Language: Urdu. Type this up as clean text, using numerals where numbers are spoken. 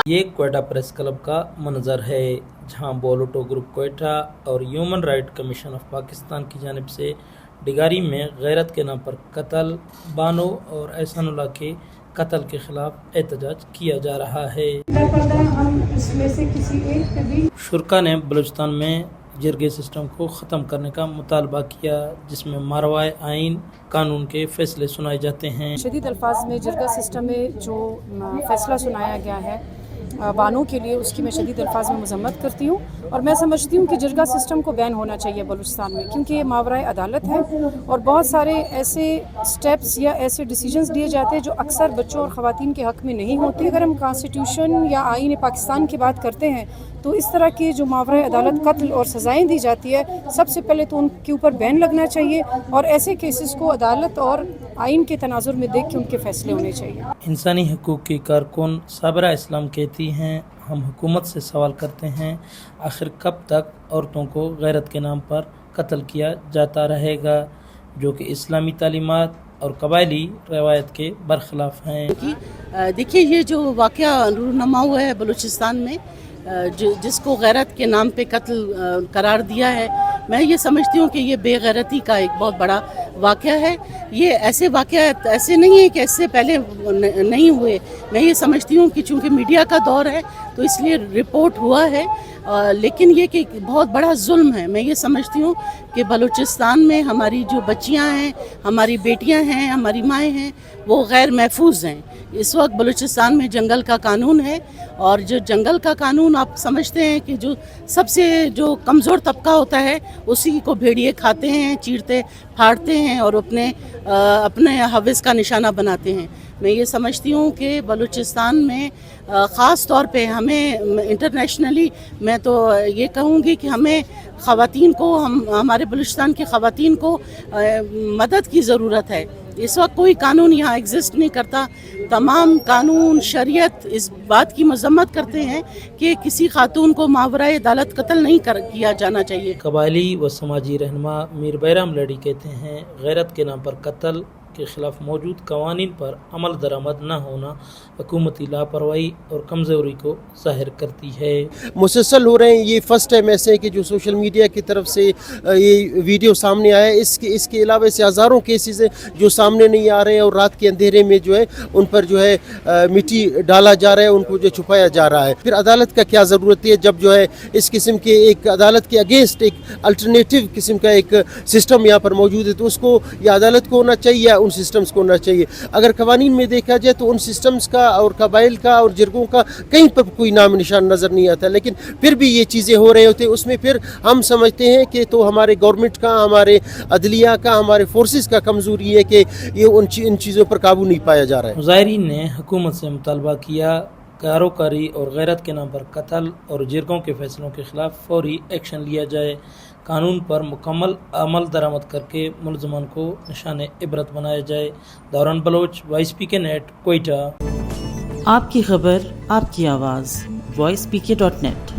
یہ کوئٹہ پریس کلب کا منظر ہے جہاں بولوٹو گروپ کوئٹہ اور human right commission of Pakistan کی جانب سے ڈگاری میں غیرت کے نام پر قتل، بانو اور احسان اللہ کے قتل کے خلاف احتجاج کیا جا رہا ہے۔ شرکا نے بلوچستان میں جرگے سسٹم کو ختم کرنے کا مطالبہ کیا، جس میں ماروائے آئین قانون کے فیصلے سنائے جاتے ہیں۔ شدید الفاظ میں جرگہ سسٹم میں جو فیصلہ سنایا گیا ہے بانوں کے لیے، اس کی میں شدید الفاظ میں مذمت کرتی ہوں، اور میں سمجھتی ہوں کہ جرگہ سسٹم کو بین ہونا چاہیے بلوچستان میں، کیونکہ یہ ماورائے عدالت ہے اور بہت سارے ایسے سٹیپس یا ایسے ڈیسیجنز لیے جاتے ہیں جو اکثر بچوں اور خواتین کے حق میں نہیں ہوتے۔ اگر ہم کانسٹیٹیوشن یا آئین پاکستان کی بات کرتے ہیں تو اس طرح کی جو ماورائے عدالت قتل اور سزائیں دی جاتی ہے، سب سے پہلے تو ان کے اوپر بین لگنا چاہیے اور ایسے کیسز کو عدالت اور آئین کے تناظر میں دیکھ کے ان کے فیصلے ہونے چاہیے۔ انسانی حقوق کی کارکن صابرہ اسلام کہتی ہیں، ہم حکومت سے سوال کرتے ہیں آخر کب تک عورتوں کو غیرت کے نام پر قتل کیا جاتا رہے گا، جو کہ اسلامی تعلیمات اور قبائلی روایت کے برخلاف ہیں۔ دیکھیے، یہ جو واقعہ رونما ہوا ہے بلوچستان میں، جس کو غیرت کے نام پہ قتل قرار دیا ہے، میں یہ سمجھتی ہوں کہ یہ بے غیرتی کا ایک بہت بڑا واقعہ ہے۔ یہ ایسے واقعات ایسے نہیں ہیں کہ اس سے پہلے نہیں ہوئے۔ میں یہ سمجھتی ہوں کہ چونکہ میڈیا کا دور ہے تو اس لیے رپورٹ ہوا ہے، لیکن یہ کہ بہت بڑا ظلم ہے۔ میں یہ سمجھتی ہوں کہ بلوچستان میں ہماری جو بچیاں ہیں، ہماری بیٹیاں ہیں، ہماری مائیں ہیں، وہ غیر محفوظ ہیں۔ اس وقت بلوچستان میں جنگل کا قانون ہے، اور جو جنگل کا قانون آپ سمجھتے ہیں کہ جو سب سے جو کمزور طبقہ ہوتا ہے اسی کو بھیڑیے کھاتے ہیں، چیرتے پھاڑتے ہیں اور اپنے حوث کا نشانہ بناتے ہیں۔ میں یہ سمجھتی ہوں کہ بلوچستان میں خاص طور پہ ہمیں انٹرنیشنلی میں تو یہ کہوں گی کہ ہمیں خواتین کو، ہمارے بلوچستان کی خواتین کو مدد کی ضرورت ہے۔ اس وقت کوئی قانون یہاں ایگزسٹ نہیں کرتا۔ تمام قانون، شریعت اس بات کی مذمت کرتے ہیں کہ کسی خاتون کو ماورائے عدالت قتل نہیں کیا جانا چاہیے۔ قبائلی و سماجی رہنما میر بیرام لڑی کہتے ہیں، غیرت کے نام پر قتل کے خلاف موجود قوانین پر عمل درآمد نہ ہونا حکومتی لاپرواہی اور کمزوری کو ظاہر کرتی ہے۔ مسلسل ہو رہے ہیں، یہ فرسٹ ٹائم ایسے ہے کہ جو سوشل میڈیا کی طرف سے یہ ویڈیو سامنے آیا ہے۔ اس کے علاوہ ایسے ہزاروں کیسز ہیں جو سامنے نہیں آ رہے ہیں، اور رات کے اندھیرے میں جو ہے ان پر جو ہے مٹی ڈالا جا رہا ہے، ان کو جو چھپایا جا رہا ہے۔ پھر عدالت کا کیا ضرورت ہے جب جو ہے اس قسم کے ایک عدالت کے اگینسٹ ایک الٹرنیٹیو قسم کا ایک سسٹم یہاں پر موجود ہے، تو اس کو یا عدالت کو ہونا چاہیے یا ان سسٹمز کو ہونا چاہیے۔ اگر قوانین میں دیکھا جائے تو ان سسٹمز کا اور قبائل کا اور جرگوں کا کہیں پر کوئی نام نشان نظر نہیں آتا، لیکن پھر بھی یہ چیزیں ہو رہے ہوتے ہیں۔ اس میں پھر ہم سمجھتے ہیں کہ تو ہمارے گورنمنٹ کا، ہمارے عدلیہ کا، ہمارے فورسز کا کمزوری ہے کہ یہ ان چیزوں پر قابو نہیں پایا جا رہا ہے۔ مظاہرین نے حکومت سے مطالبہ کیا کاروکاری اور غیرت کے نام پر قتل اور جرگوں کے فیصلوں کے خلاف فوری ایکشن لیا جائے، قانون پر مکمل عمل درآمد کر کے ملزمان کو نشان عبرت بنایا جائے۔ دوران بلوچ، وائس پی کے نیٹ، کوئٹہ۔ آپ کی خبر، آپ کی آواز، voicepk.net